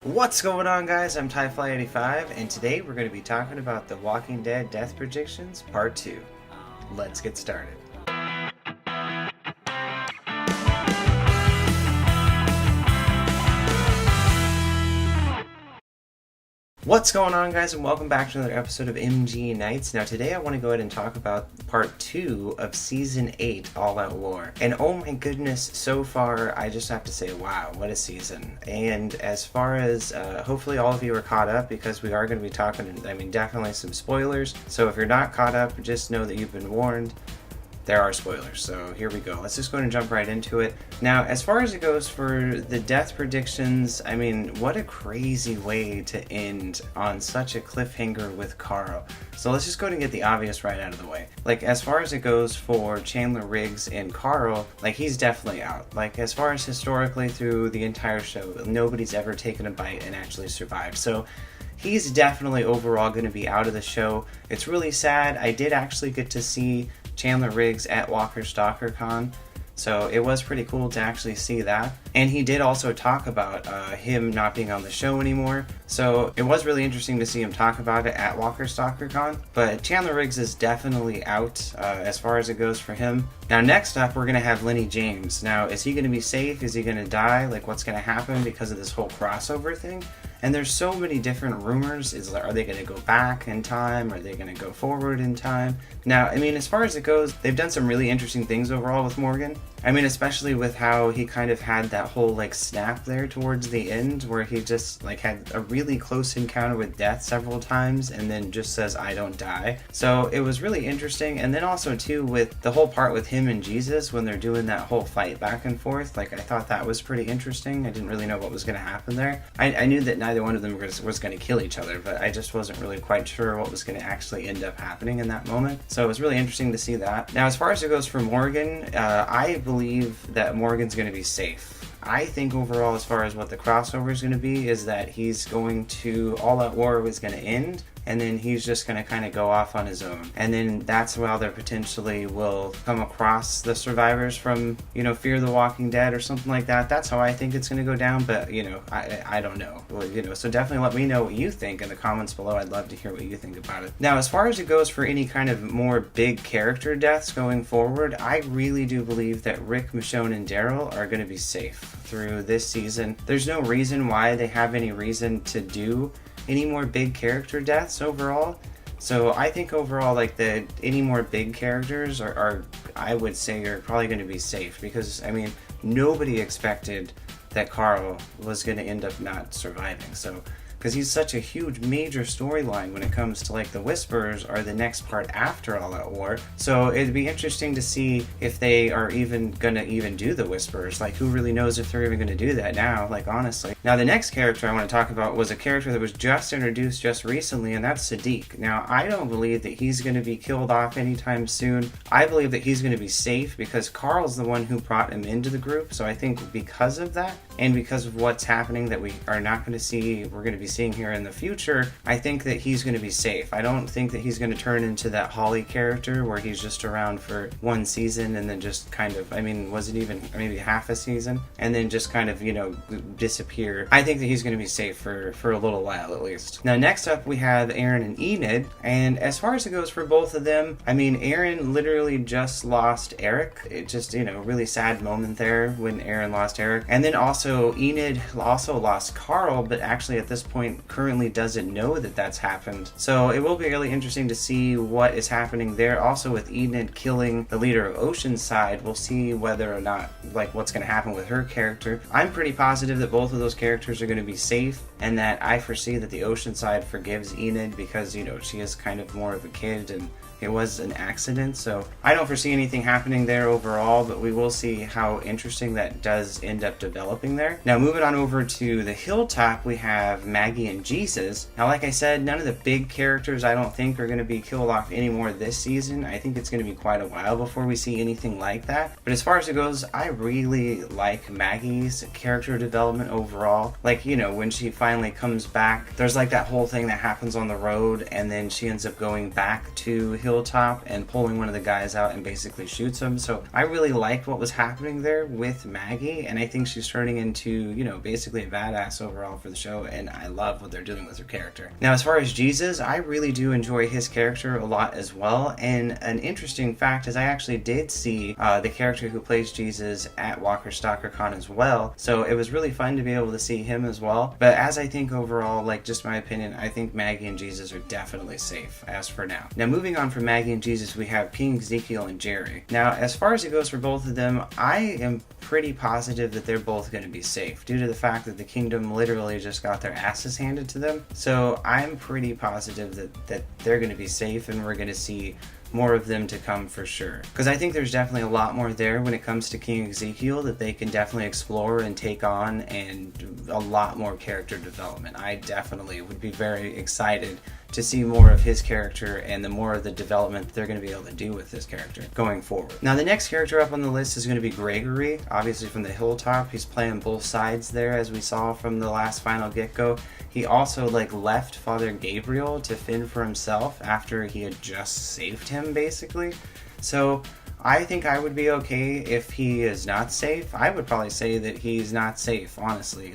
What's going on, guys? I'm TieFly85, and today we're going to be talking about The Walking Dead Death Predictions Part 2. Let's get started. What's going on, guys, and welcome back to another episode of MG Nights. Now today I want to go ahead and talk about part 2 of season 8, All Out War. And oh my goodness, so far I just have to say, wow, what a season. And as far as hopefully all of you are caught up, because we are going to be talking, definitely some spoilers. So if you're not caught up, just know that you've been warned. There are spoilers, so here we go. Let's just go ahead and jump right into it. Now, as far as it goes for the death predictions, what a crazy way to end on such a cliffhanger with Carl. So let's just go ahead and get the obvious right out of the way. As far as it goes for Chandler Riggs and Carl, he's definitely out. As far as historically through the entire show, nobody's ever taken a bite and actually survived. So he's definitely overall going to be out of the show. It's really sad. I did actually get to see Chandler Riggs at Walker Stalker Con, so it was pretty cool to actually see that. And he did also talk about him not being on the show anymore, so it was really interesting to see him talk about it at Walker Stalker Con. But Chandler Riggs is definitely out as far as it goes for him. Now next up we're going to have Lenny James. Now, is he going to be safe? Is he going to die? What's going to happen because of this whole crossover thing? And there's so many different rumors. Are they going to go back in time? Are they going to go forward in time? Now, as far as it goes, they've done some really interesting things overall with Morgan. Especially with how he kind of had that whole snap there towards the end, where he just had a really close encounter with death several times and then just says, "I don't die." So it was really interesting. And then also too with the whole part with him and Jesus when they're doing that whole fight back and forth, I thought that was pretty interesting. I didn't really know what was going to happen there. I knew that neither one of them was going to kill each other, but I just wasn't really quite sure what was going to actually end up happening in that moment. So it was really interesting to see that. Now, as far as it goes for Morgan, I believe that Morgan's going to be safe. I think overall, as far as what the crossover is going to be, is that he's going to, All Out War is going to end, and then he's just going to kind of go off on his own. And then that's while there potentially will come across the survivors from, Fear the Walking Dead or something like that. That's how I think it's going to go down, but, I don't know. So definitely let me know what you think in the comments below. I'd love to hear what you think about it. Now, as far as it goes for any kind of more big character deaths going forward, I really do believe that Rick, Michonne, and Daryl are going to be safe through this season. There's no reason why they have any reason to do any more big character deaths overall. So I think overall, any more big characters are I would say, are probably going to be safe, because nobody expected that Carl was going to end up not surviving. So because he's such a huge major storyline when it comes to the Whisperers are the next part after All Out War. So it'd be interesting to see if they are even gonna do the Whisperers. Who really knows if they're even gonna do that now, honestly. Now the next character I want to talk about was a character that was just introduced just recently, and that's Sadiq. Now I don't believe that he's gonna be killed off anytime soon. I believe that he's gonna be safe because Carl's the one who brought him into the group. So I think because of that, and because of what's happening that we are not gonna see, we're gonna be seeing here in the future, I think that he's going to be safe. I don't think that he's going to turn into that Holly character where he's just around for one season and then just kind of, was it even maybe half a season and then just kind of, disappear. I think that he's going to be safe for a little while at least. Now next up we have Aaron and Enid, and as far as it goes for both of them, Aaron literally just lost Eric. It just, really sad moment there when Aaron lost Eric. And then also Enid also lost Carl, but actually at this point currently doesn't know that that's happened. So it will be really interesting to see what is happening there. Also with Enid killing the leader of Oceanside, we'll see whether or not, what's going to happen with her character. I'm pretty positive that both of those characters are going to be safe, and that I foresee that the Oceanside forgives Enid because, she is kind of more of a kid and it was an accident. So I don't foresee anything happening there overall, but we will see how interesting that does end up developing there. Now moving on over to the Hilltop, we have Maggie and Jesus. Now like I said, none of the big characters I don't think are going to be killed off anymore this season. I think it's going to be quite a while before we see anything like that. But as far as it goes, I really like Maggie's character development overall. When she finally comes back, there's that whole thing that happens on the road, and then she ends up going back to Hilltop hilltop and pulling one of the guys out and basically shoots him. So I really liked what was happening there with Maggie, and I think she's turning into, you know, basically a badass overall for the show, and I love what they're doing with her character. Now, as far as Jesus, I really do enjoy his character a lot as well, and an interesting fact is I actually did see the character who plays Jesus at Walker Stalker Con as well, so it was really fun to be able to see him as well. But as I think overall, like just my opinion, I think Maggie and Jesus are definitely safe as for now. Now, moving on from Maggie and Jesus, we have King Ezekiel and Jerry. Now, as far as it goes for both of them, I am pretty positive that they're both going to be safe due to the fact that the kingdom literally just got their asses handed to them. So I'm pretty positive that they're going to be safe, and we're going to see more of them to come for sure. Because I think there's definitely a lot more there when it comes to King Ezekiel that they can definitely explore and take on, and a lot more character development. I definitely would be very excited to see more of his character and the more of the development they're going to be able to do with this character going forward. Now, the next character up on the list is going to be Gregory, obviously from the hilltop. He's playing both sides there, as we saw from the last final get-go. He also left Father Gabriel to fend for himself after he had just saved him, basically. So I think I would be okay if he is not safe. I would probably say that he's not safe, honestly.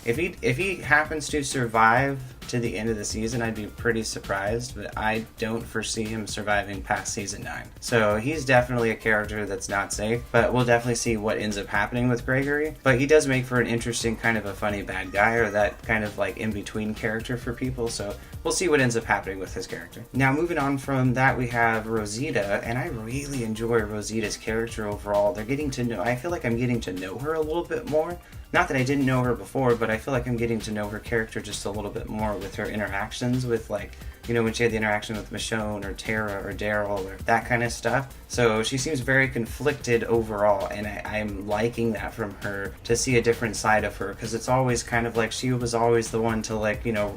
If he happens to survive to the end of the season, I'd be pretty surprised, but I don't foresee him surviving past season 9. So he's definitely a character that's not safe, but we'll definitely see what ends up happening with Gregory. But he does make for an interesting kind of a funny bad guy, or that kind of in-between character for people, so we'll see what ends up happening with his character. Now, moving on from that, we have Rosita, and I really enjoy Rosita's character overall. I feel like I'm getting to know her a little bit more. Not that I didn't know her before, but I feel like I'm getting to know her character just a little bit more with her interactions with, when she had the interaction with Michonne or Tara or Daryl or that kind of stuff. So she seems very conflicted overall, and I'm liking that from her, to see a different side of her, because it's always kind of like she was always the one to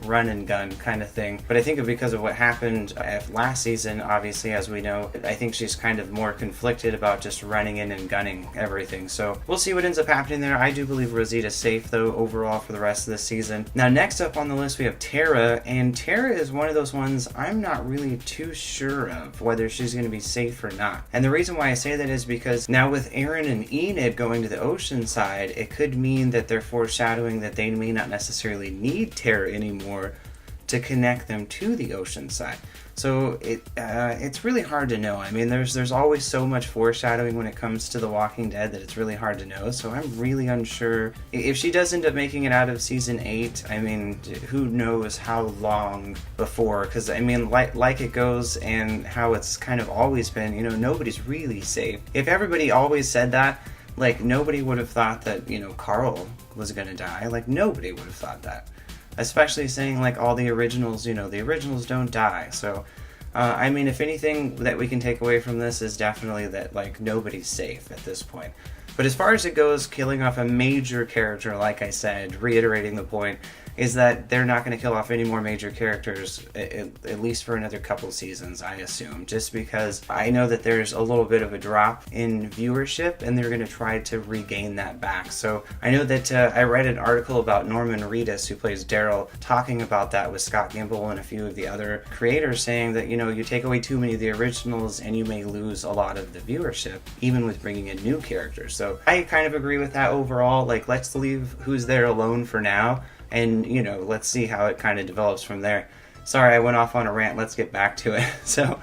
run and gun kind of thing. But I think because of what happened last season, obviously, as we know, I think she's kind of more conflicted about just running in and gunning everything. So we'll see what ends up happening there. I do believe Rosita's safe, though, overall for the rest of the season. Now, next up on the list, we have Tara, and Tara is one of those ones I'm not really too sure of whether she's going to be safe or not. And the reason why I say that is because now with Aaron and Enid going to the ocean side, it could mean that they're foreshadowing that they may not necessarily need Tara anymore to connect them to the ocean side. So it's really hard to know. I mean, there's always so much foreshadowing when it comes to The Walking Dead that it's really hard to know. So I'm really unsure. If she does end up making it out of season 8, I mean, who knows how long before? Because, I mean, like it goes and how it's kind of always been, nobody's really safe. If everybody always said that, nobody would have thought that, Carl was going to die. Nobody would have thought that. Especially saying all the originals, the originals don't die. So, I mean, if anything that we can take away from this is definitely that nobody's safe at this point. But as far as it goes, killing off a major character, like I said, reiterating the point, is that they're not going to kill off any more major characters, at least for another couple seasons, I assume. Just because I know that there's a little bit of a drop in viewership, and they're going to try to regain that back. So I know that I read an article about Norman Reedus, who plays Daryl, talking about that with Scott Gimple and a few of the other creators, saying that, you take away too many of the originals and you may lose a lot of the viewership, even with bringing in new characters. So I kind of agree with that overall. Let's leave Who's There alone for now. And, let's see how it kind of develops from there. Sorry, I went off on a rant. Let's get back to it. So,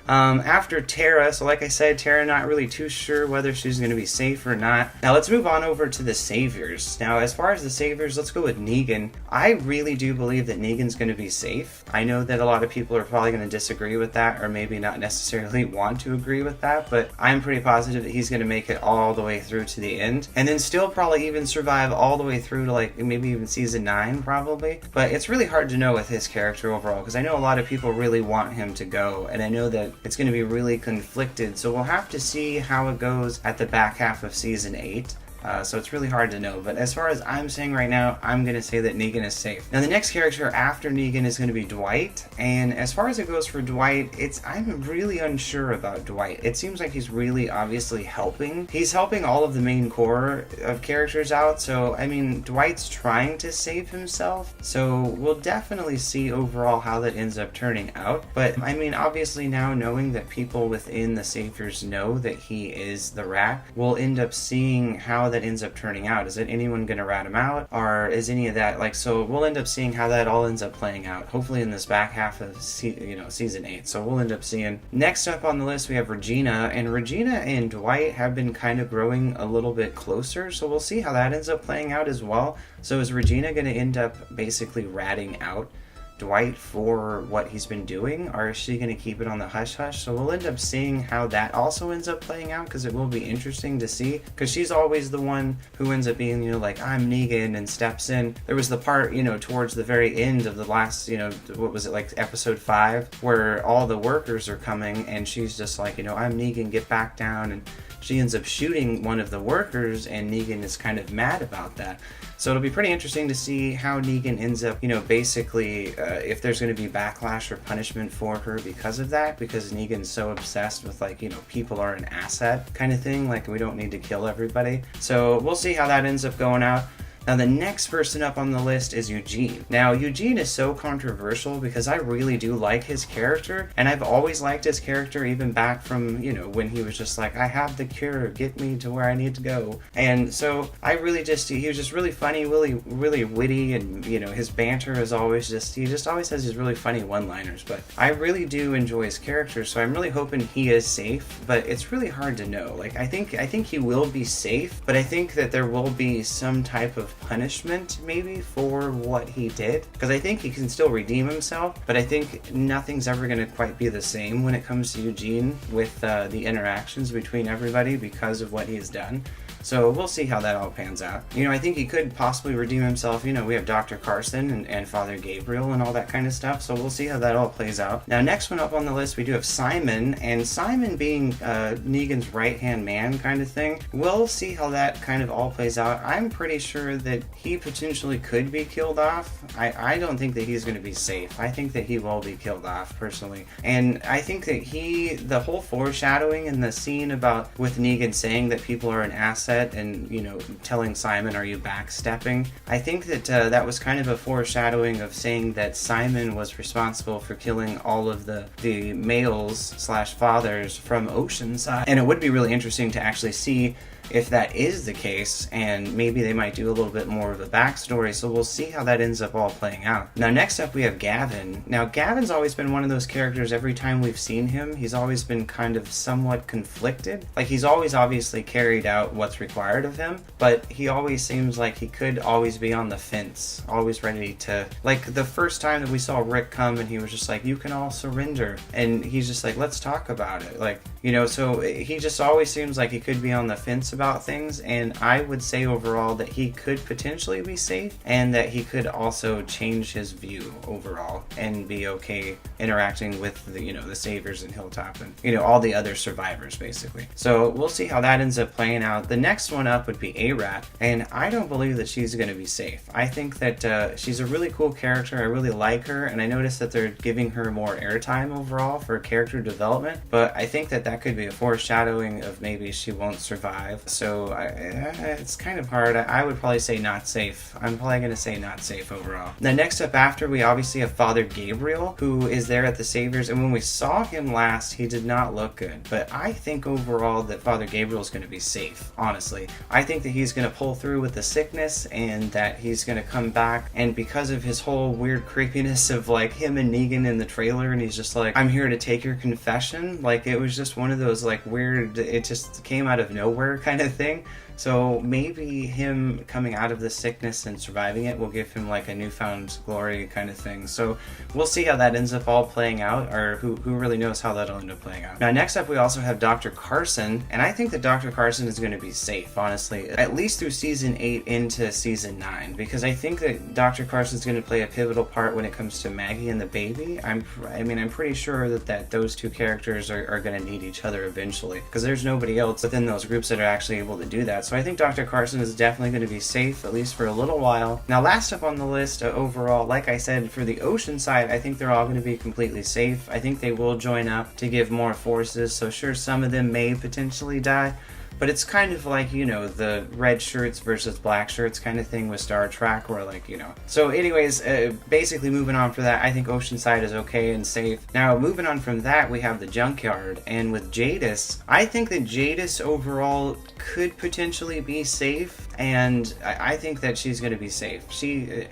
after Tara, so like I said, Tara, not really too sure whether she's going to be safe or not. Now, let's move on over to the Saviors. Now, as far as the Saviors, let's go with Negan. I really do believe that Negan's going to be safe. I know that a lot of people are probably going to disagree with that, or maybe not necessarily want to agree with that, but I'm pretty positive that he's going to make it all the way through to the end, and then still probably even survive all the way through to maybe even season 9, probably. But it's really hard to know with his character overall, because I know a lot of people really want him to go, and I know that it's going to be really conflicted, so we'll have to see how it goes at the back half of season 8. So it's really hard to know. But as far as I'm saying right now, I'm going to say that Negan is safe. Now the next character after Negan is going to be Dwight. And as far as it goes for Dwight, I'm really unsure about Dwight. It seems like he's really obviously helping. He's helping all of the main core of characters out. So, I mean, Dwight's trying to save himself. So we'll definitely see overall how that ends up turning out. But, I mean, obviously now knowing that people within the Saviors know that he is the rat, we'll end up seeing how that ends up turning out. Is it anyone going to rat him out? Or is any of that, like, so we'll end up seeing how that all ends up playing out. Hopefully in this back half of, season 8. So we'll end up seeing. Next up on the list, we have Regina. And Regina and Dwight have been kind of growing a little bit closer. So we'll see how that ends up playing out as well. So is Regina going to end up basically ratting out Dwight for what he's been doing, or is she going to keep it on the hush-hush? So we'll end up seeing how that also ends up playing out, because it will be interesting to see, because she's always the one who ends up being, like, I'm Negan, and steps in. There was the part, towards the very end of the last, what was it, like episode 5, where all the workers are coming, and she's just like, I'm Negan, get back down, and she ends up shooting one of the workers, and Negan is kind of mad about that. So it'll be pretty interesting to see how Negan ends up, basically, if there's going to be backlash or punishment for her because of that, because Negan's so obsessed with, like, people are an asset kind of thing, like, we don't need to kill everybody. So we'll see how that ends up going out. Now, the next person up on the list is Eugene. Now, Eugene is so controversial because I really do like his character, and I've always liked his character even back from, when he was just like, I have the cure, get me to where I need to go. And so I really he was just really funny, really witty, and, his banter is always he just always has these really funny one-liners. But I really do enjoy his character, so I'm really hoping he is safe, but it's really hard to know. Like, I think he will be safe, but I think that there will be some type of punishment maybe for what he did, because I think he can still redeem himself, but I think nothing's ever going to quite be the same when it comes to Eugene with the interactions between everybody because of what he has done. So we'll see how that all pans out. I think he could possibly redeem himself. We have Dr. Carson and Father Gabriel and all that kind of stuff. So we'll see how that all plays out. Now, next one up on the list, we do have Simon. And Simon being Negan's right-hand man kind of thing. We'll see how that kind of all plays out. I'm pretty sure that he potentially could be killed off. I don't think that he's going to be safe. I think that he will be killed off, personally. And I think that the whole foreshadowing in the scene with Negan saying that people are an asset, and telling Simon, are you backstepping, I think that that was kind of a foreshadowing of saying that Simon was responsible for killing all of the males / fathers from Oceanside. And it would be really interesting to actually see if that is the case, and maybe they might do a little bit more of a backstory, so we'll see how that ends up all playing out. Now, next up we have Gavin. Now, Gavin's always been one of those characters, every time we've seen him, he's always been kind of somewhat conflicted. Like, he's always obviously carried out what's required of him, but he always seems like he could always be on the fence, always ready to, like, the first time that we saw Rick come and he was just like, you can all surrender, and he's just like, let's talk about it. Like, so he just always seems like he could be on the fence about things, and I would say overall that he could potentially be safe, and that he could also change his view overall and be okay interacting with the Saviors and Hilltop and all the other survivors, basically. So we'll see how that ends up playing out. The next one up would be A-Rat, and I don't believe that she's going to be safe. I think that she's a really cool character. I really like her, and I noticed that they're giving her more airtime overall for character development, but I think that could be a foreshadowing of maybe she won't survive. So it's kind of hard. I would probably say not safe. I'm probably going to say not safe overall. Now, next up after, we obviously have Father Gabriel, who is there at the Saviors, and when we saw him last, he did not look good. But I think overall that Father Gabriel is going to be safe, honestly. I think that he's going to pull through with the sickness, and that he's going to come back, and because of his whole weird creepiness of, like, him and Negan in the trailer, and he's just like, I'm here to take your confession, like, it was just one of those, like, weird, it just came out of nowhere kind of thing. So maybe him coming out of the sickness and surviving it will give him like a newfound glory kind of thing. So we'll see how that ends up all playing out, or who really knows how that'll end up playing out. Now, next up we also have Dr. Carson, and I think that Dr. Carson is going to be safe, honestly, at least through season 8 into season 9, because I think that Dr. Carson is going to play a pivotal part when it comes to Maggie and the baby. I'm pretty sure that those two characters are going to need each other eventually, because there's nobody else within those groups that are actually able to do that. So I think Dr. Carson is definitely going to be safe, at least for a little while. Now, last up on the list, overall, like I said, for the ocean side, I think they're all going to be completely safe. I think they will join up to give more forces, so sure, some of them may potentially die, but it's kind of like, you know, the red shirts versus black shirts kind of thing with Star Trek, where, like, you know. So anyways, basically moving on for that, I think Oceanside is okay and safe. Now, moving on from that, we have the Junkyard, and with Jadis, I think that Jadis overall could potentially be safe, and I think that she's going to be safe.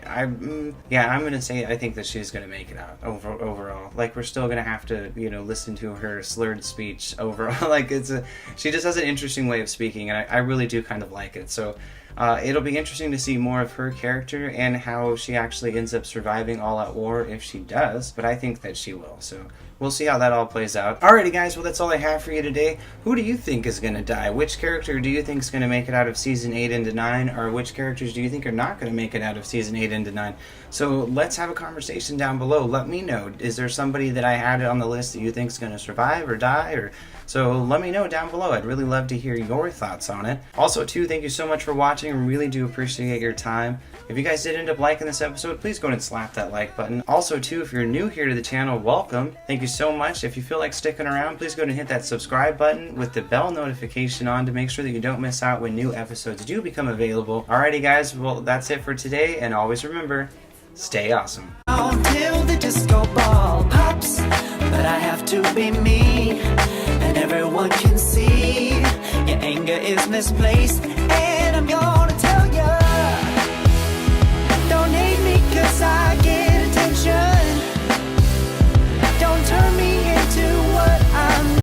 I'm going to say I think that she's going to make it out overall. Like, we're still going to have to, you know, listen to her slurred speech overall. Like, she just has an interesting way of speaking, and I really do kind of like it. So it'll be interesting to see more of her character and how she actually ends up surviving All Out War, if she does, but I think that she will. So we'll see how that all plays out. Alrighty guys, well that's all I have for you today. Who do you think is going to die? Which character do you think is going to make it out of Season 8 into 9? Or which characters do you think are not going to make it out of Season 8 into 9? So let's have a conversation down below. Let me know. Is there somebody that I had on the list that you think is going to survive or die? So let me know down below. I'd really love to hear your thoughts on it. Also, too, thank you so much for watching. I really do appreciate your time. If you guys did end up liking this episode, please go ahead and slap that like button. Also, too, if you're new here to the channel, welcome. Thank you so much. If you feel like sticking around, please go ahead and hit that subscribe button with the bell notification on to make sure that you don't miss out when new episodes do become available. Alrighty, guys. Well, that's it for today. And always remember, stay awesome. Until the disco ball pops, but I have to be me, and everyone can see your anger is misplaced, and I'm yours.